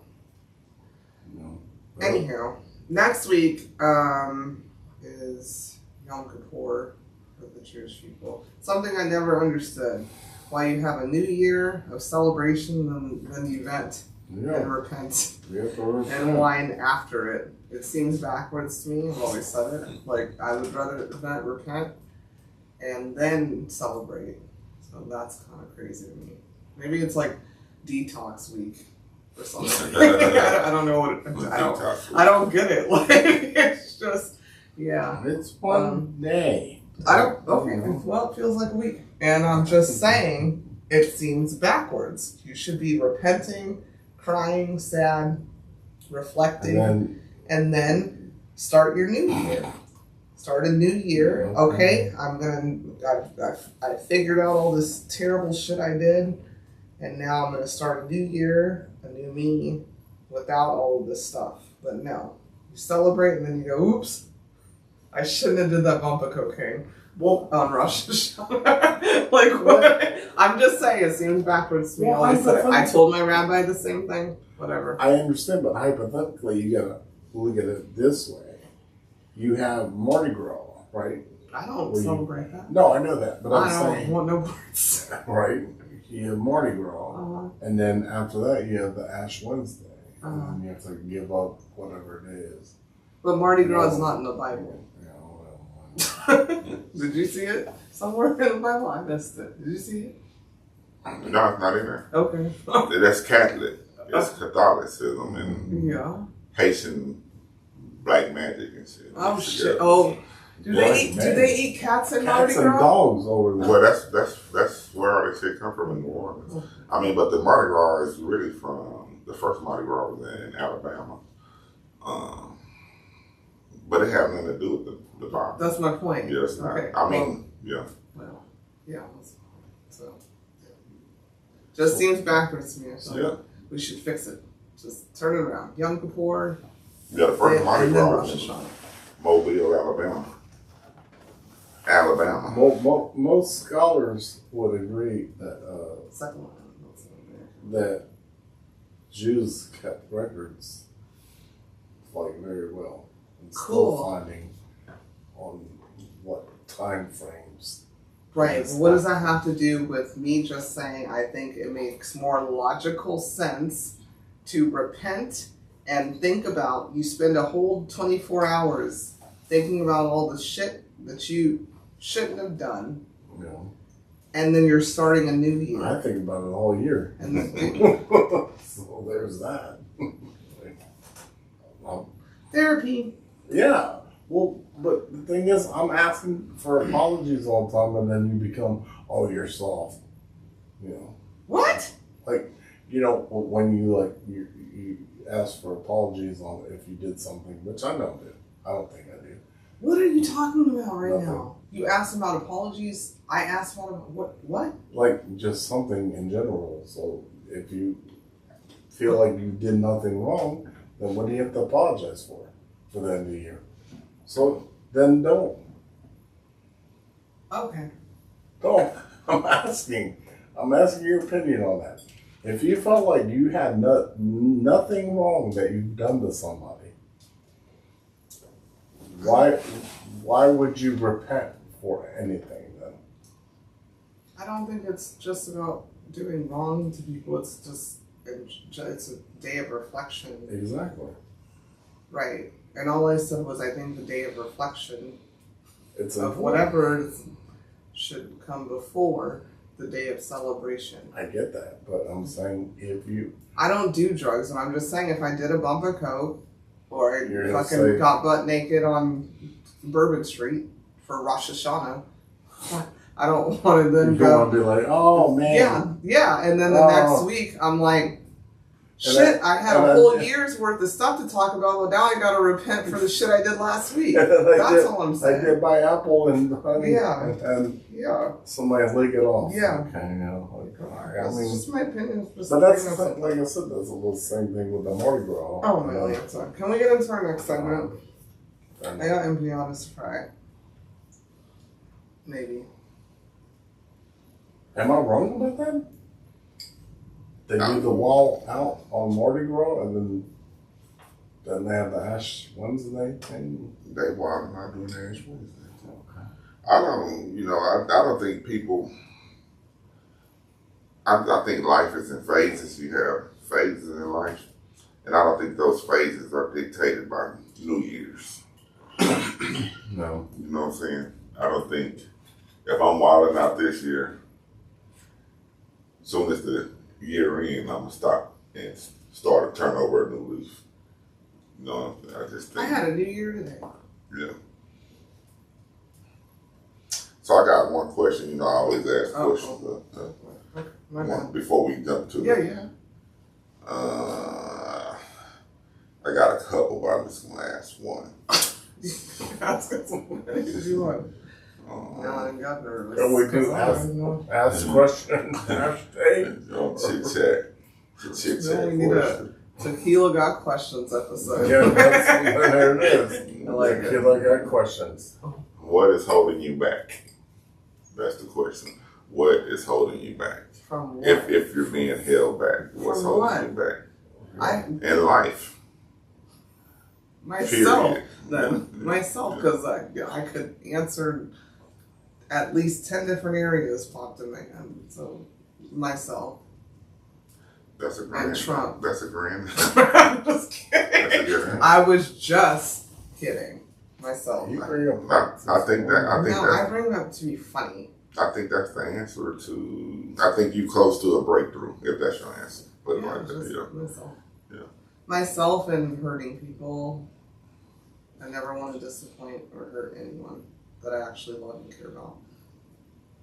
No. Anyhow, next week is Yom Kippur for the Jewish people. Something I never understood. Why you have a new year of celebration and then the event and repent and wine after it. It seems backwards to me. I've always said it. I would rather event, repent, and then celebrate. So that's kind of crazy to me. Maybe it's like detox week or something. I don't know what I don't get it. It's just, It's one day. Okay, well, it feels like a week. And I'm just saying, it seems backwards. You should be repenting, crying, sad, reflecting, and then start your new year. Start a new year. Okay, I figured out all this terrible shit I did, and now I'm gonna start a new year, a new me, without all of this stuff. But no, you celebrate and then you go, oops, I shouldn't have did that bump of cocaine. Well, on Rosh Hashanah. Like, what? I'm just saying, it seems backwards to me. Well, I told my rabbi the same thing. Whatever. I understand, but hypothetically, you gotta look at it this way. You have Mardi Gras, right? I don't celebrate that. No, I know that, but I'm I saying, don't want no parts. right? You have Mardi Gras, Uh-huh. and then after that, you have the Ash Wednesday, Uh-huh. and then you have to give up whatever it is. But Mardi Gras is not in the Bible. You know, well, Did you see it somewhere in the Bible? I missed it. Did you see it? No, it's not in there. Okay. That's Catholic. It's Catholicism and Yeah. Haitian black magic and shit. Oh Mixed shit. together. Oh. Do Black they eat cats in Mardi cats and Gras? dogs over there. Well, that's where all this shit come from in New Orleans. I mean, but the Mardi Gras is really from the first Mardi Gras was in Alabama. But it had nothing to do with the Bible. That's my point. Yeah, it's not. Okay. I mean, yeah. Well, yeah. So, just seems backwards to me. So Yeah. we should fix it. Just turn it around. Yom Kippur. Yeah, the first Mardi and then Gras Rosh was in Hashanah. Mobile, Alabama. Most scholars would agree that Second one. that Jews kept records like very well and Cool. still finding on what time frames. Right. Yes. But what does that have to do with me just saying I think it makes more logical sense to repent and think about, you spend a whole 24 hours thinking about all the shit that you shouldn't have done, You know, and then you're starting a new year. I think about it all year. And then, So there's that. therapy. Yeah. Well, but the thing is, I'm asking for apologies all the time, and then you become, oh, you're soft. You know, What? like, you know, when you ask for apologies on if you did something, which I don't do. I don't think I do. What are you talking about right Nothing. now? You asked about apologies. I asked about what? Like, just something in general. So if you feel like you did nothing wrong, then what do you have to apologize for the end of the year? So then don't. Okay. Don't. I'm asking your opinion on that. If you felt like you had nothing wrong that you've done to somebody, why would you repent for anything then? I don't think it's just about doing wrong to people. It's just it's a day of reflection. Exactly. Right. And all I said was I think the day of reflection It's of important. whatever should come before the day of celebration. I get that, but I'm saying if you I don't do drugs, and I'm just saying if I did a bump of coke or I You're gonna fucking say- got butt naked on Bourbon Street for Rosh Hashanah, I don't want to then you go. want to be like, oh man, Yeah, and then the Oh. next week I'm like, shit, I had a whole year's worth of stuff to talk about. Well, now I gotta repent for the shit I did last week. That's all I'm I saying. did buy apple and honey, Yeah. and Yeah, somebody lick it off. Yeah. Okay, you know, like, I that's mean, just my opinion. Just but that's bring the up thing, like I said, that's a little same thing with the Mardi Gras. Oh my God. Can we get into our next segment? And I got empanadas to fry. Maybe. am I wrong about that? They do the wall out on Mardi Gras, and then they have the Ash Wednesday thing. They wild not doing that Ash Wednesday. Okay. I don't think people. I think life is in phases. You have phases in life, and I don't think those phases are dictated by New Year's. No. You know what I'm saying? I don't think if I'm wilding out this year, as soon as the year ends, I'm gonna stop and start to turn over a new leaf. You know, I just think. I had a new year today. Yeah. So I got one question. You know, I always ask questions. Okay, my One bad. before we jump to Yeah, it. yeah. I got a couple, but I'm just gonna ask one. Ask us what you want. Now I got nervous. And we 'cause do I ask, don't know. ask questions. Chit Chat. Chit Then Chat we need question. Tequila Got Questions episode. Yeah, there it is. I like it. Tequila got questions. What is holding you back? That's the question. What is holding you back? From what? If you're being held back, what's From holding what? you back? In life. Myself, Period. then. Myself, because I could answer at least 10 different areas popped in my head. So, myself. That's a grand. And Trump. That's a grand. I'm just kidding. That's a good. I was just kidding. Myself. You bring up I think that. I think No, that. I bring it up to be funny. I think that's the answer to. I think you close to a breakthrough if that's your answer. But Yeah, like, just yeah. myself. Yeah. Myself and hurting people. I never want to disappoint or hurt anyone that I actually love and care about.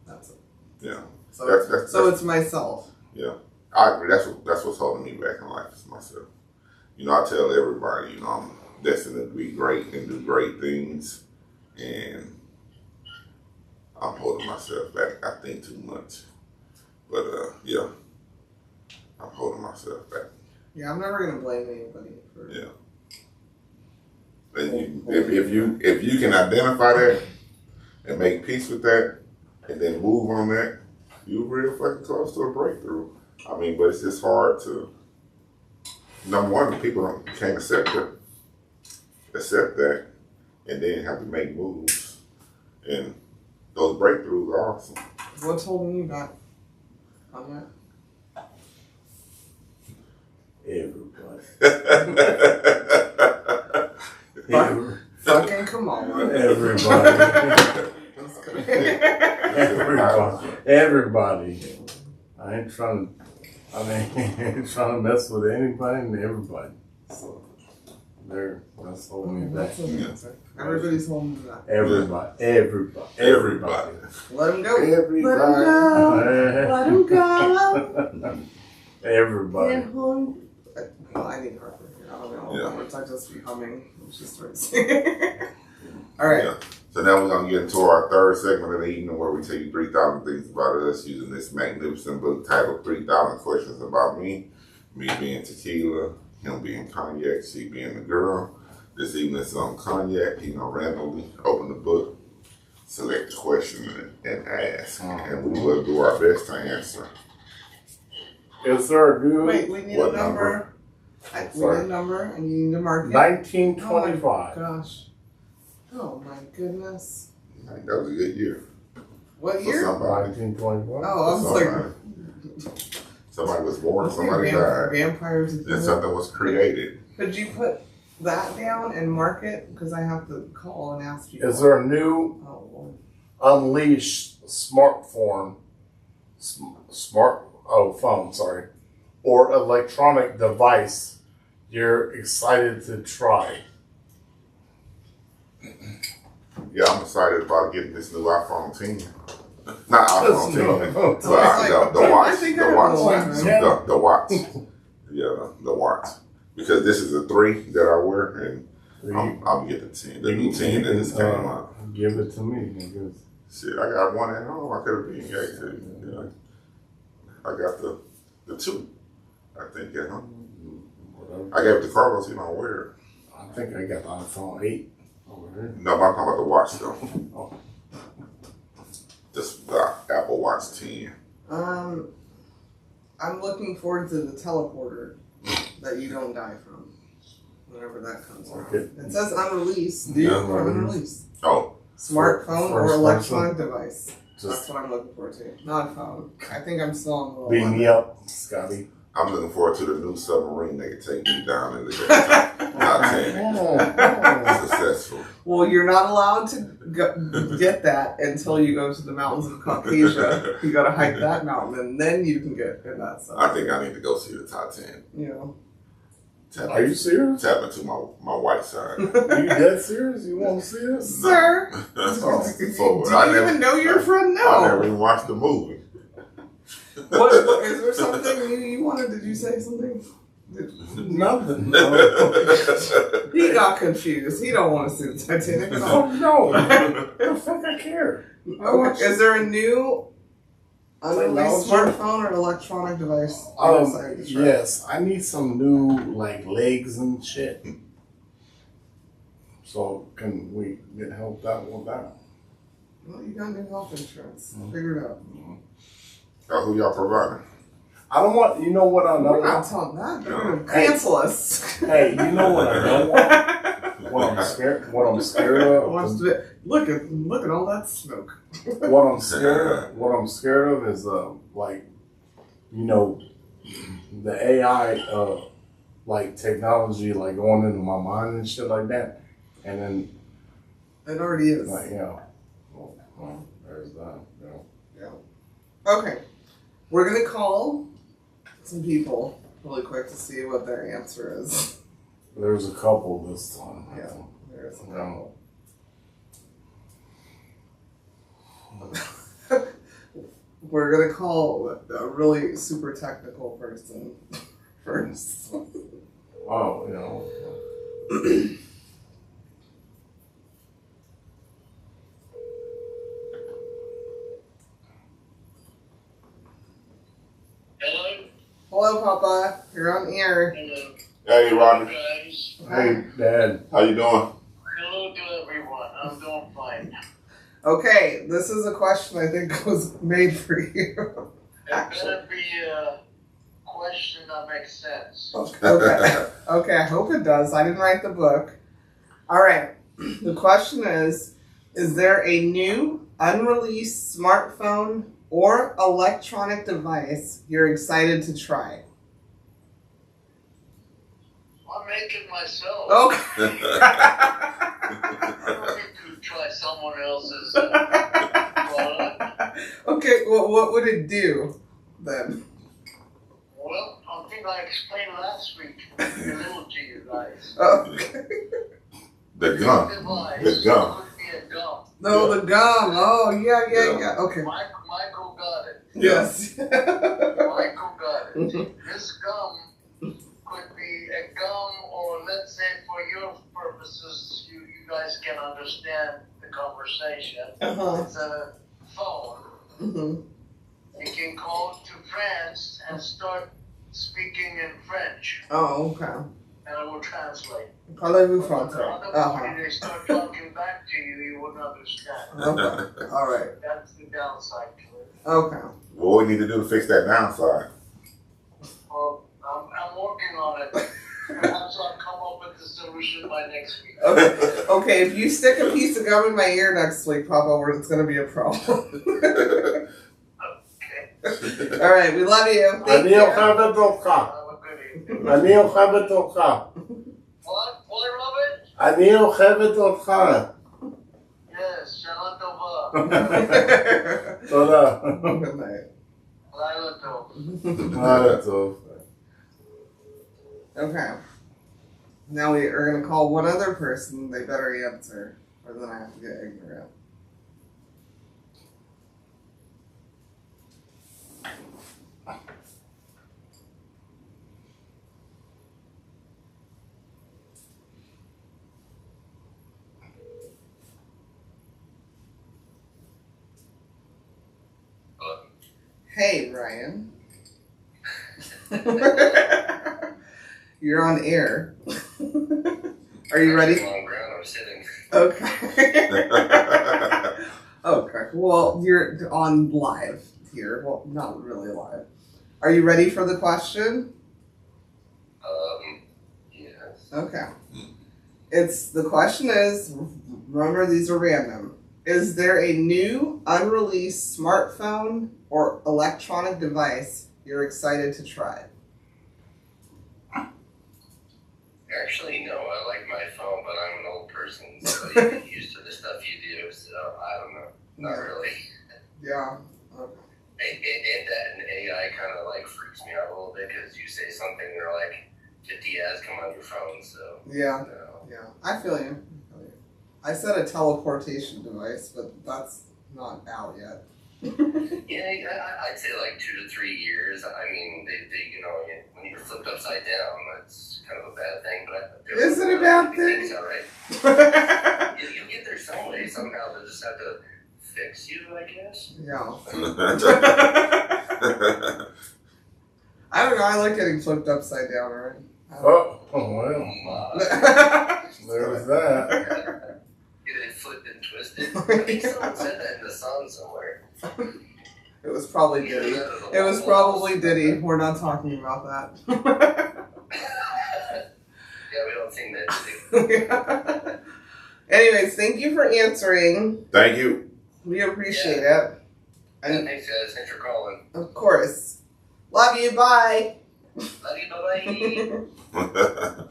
That's it. Yeah. So, That's it's myself. Yeah, I agree. That's what's holding me back in life is myself. You know, I tell everybody, you know, I'm destined to be great and do great things, and I'm holding myself back. I think too much, but yeah, I'm holding myself back. Yeah, I'm never gonna blame anybody for. Yeah. And if you can identify that and make peace with that, and then move on that, you're real fucking close to a breakthrough. I mean, but it's just hard to. Number one, people can't accept that, and then have to make moves, and those breakthroughs are awesome. What's holding you back on that? everybody. Fucking come on. Everybody. Just kidding. Everybody. I ain't trying to mess with anybody and everybody. So that's holding me back. That's an answer. Everybody's holding you back. Everybody. Let him go. Everybody. Let him go. Everybody. Get home. Well, I need Harper here. I don't know. Yeah. I'm going to just be humming when she starts singing. All right. Yeah. So now we're going to get into our third segment of the evening where we tell you 3,000 things about us using this magnificent book titled 3,000 Questions About Me. Me being Tequila, him being Cognac, she being the girl. This evening is on Cognac. You know, randomly open the book, select a question, and ask. And we will do our best to answer. Yes, sir, dude. Wait, we need What a number. We need a number, and you need to mark it. 1925. Oh my gosh. Oh my goodness. I think that was a good year. What For year? somebody. 1925. Oh, I was Somebody. Somebody was born, somebody died. Vampires. Then something was created. Could you put that down and mark it? Because I have to call and ask you. Is there a new Oh, unleashed phone, sorry, or electronic device you're excited to try? Yeah, I'm excited about getting this new iPhone 10. Not iPhone 10, No. but the watch. I think I The have watch. the one. The watch. Yeah, the watch. Because this is a 3 that I wear, and I'm getting the 10. The new 10 that just came out. Give it to me, because Shit, I got one at home. I could have been gay too. Yeah. I got the 2. I think at home. whatever. I gave it to Carlos. He don't wear it. I think I got the iPhone 8 over here. No, but I'm talking about the watch though. Oh. Just the Apple Watch 10. I'm looking forward to the teleporter that you don't die from. Whenever that comes around. Okay. It says unreleased. Do you have unreleased? Oh, Smartphone or First electronic device. That's Just what I'm looking forward to. Not a phone. I think I'm still on the beat one. me up, Scotty. I'm looking forward to the new submarine that can take me down in the top 10. Successful. Well, you're not allowed to get that until you go to the mountains of Caucasia. You got to hike that mountain, and then you can get in that stuff. I think I need to go see the top 10. You know. Are you serious? Tap into my white side. Are you dead serious? You want to see this? Sir, So, do you even know you're from? I never No. even watched the movie. What, is there something you wanted? Did you say something? Nothing. No. He got confused. He don't want to see the Titanic at all. Oh no! The fuck I care. Okay. Is there a new unreleased Technology? smartphone or electronic device? you're excited to try? Yes, I need some new legs and shit. So can we get helped out with that? Well, you got new health insurance. Figure it out. Who y'all providing? I don't want, you know what I know? We're not telling that. They're going to cancel us. Hey, you know what I don't want? What I'm scared of? Look at all that smoke. What I'm scared of is like, you know, the AI like technology like going into my mind and shit like that. And then it already is. like, well, there's that. Yeah. Okay. We're gonna call some people really quick to see what their answer is. There's a couple this time. Yeah. There's a couple. We're gonna call a really super technical person first. Oh, Hello, Papa. You're on air. Hello. Hey, Rodney. Guys. Hey, Dad. How you doing? Hello to everyone. I'm doing fine. Okay, this is a question I think was made for you. It better be a question that makes sense. Okay, I hope it does. I didn't write the book. All right, the question is there a new, unreleased smartphone or electronic device you're excited to try? I'm making myself. Okay. I don't need to try someone else's product. Okay, well, what would it do then? Well, I think I explained last week a little to you guys. Okay. The gum. Device The gum. could be a gum. No, the gum. Oh, yeah. Okay. Michael got it. Yes. Michael got it. This gum could be a gum, or let's say for your purposes, you guys can understand the conversation. Uh-huh. It's a phone. Mm-hmm. You can call to France and start speaking in French, Oh, okay. and it will translate. Parlez-vous But français? the other party, they start talking back to you, you wouldn't understand. Okay. All right. That's the downside to it. Okay. What we need to do to fix that downside? Well, I'm working on it. Perhaps I'll come up with the solution by next week. Okay, if you stick a piece of gum in my ear next week, Papa, it's going to be a problem. Okay. All right, we love you. Thank אני you. אוהב אותך. Have a good evening. אני אוהבת אותך. What? What, Robert? אני אוהבת אותך. Yes, Shana Tova. תודה. Good night. Laila Tov. לילה טוב. Okay. Now we are going to call one other person. They better answer, or then I have to get ignorant. Hey, Ryan. You're on air. Are you ready? Long ground, I'm sitting. Okay. Okay. Well, you're on live here. Well, not really live. Are you ready for the question? Yes. Okay. The question is, remember these are random. Is there a new, unreleased smartphone or electronic device you're excited to try? Actually, no. I like my phone, but I'm an old person, so you get used to the stuff you do. So I don't know. Not really. Yeah. Okay. And that and AI kind of like freaks me out a little bit because you say something and they're like 50 ads come on your phone. So Yeah. no. Yeah. I feel you. I said a teleportation device, but that's not out yet. Yeah, I'd say like 2 to 3 years. I mean, they when you're flipped upside down, that's kind of a bad thing. But Is it a bad thing? It's all right. You'll get there some way. Somehow they'll just have to fix you, I guess. Yeah. I don't know. I like getting flipped upside down, right? Oh, well, there's that. Get it foot been twisted? I think someone said that in the song somewhere. It was probably Diddy. It was probably Diddy. We're not talking about that. Yeah, we don't sing that today. Anyways, thank you for answering. Thank you. We appreciate it. And Thanks, guys. Thanks for calling. of course. Love you. Bye. Love you. Bye-bye.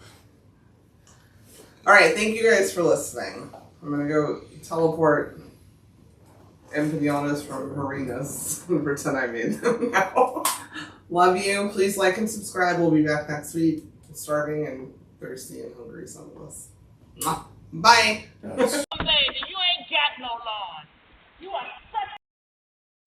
All right. Thank you guys for listening. I'm going to go teleport empanadas from Marinas and pretend I made them now. Love you. Please like and subscribe. We'll be back next week. I'm starving and thirsty and hungry, some of us. Mwah. Bye.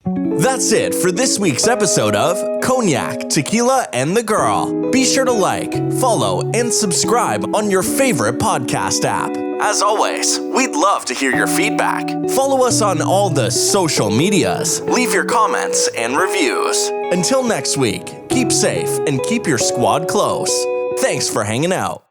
That's it for this week's episode of Cognac, Tequila, and the Girl. Be sure to like, follow, and subscribe on your favorite podcast app. As always, we'd love to hear your feedback. Follow us on all the social medias. Leave your comments and reviews. Until next week, keep safe and keep your squad close. Thanks for hanging out.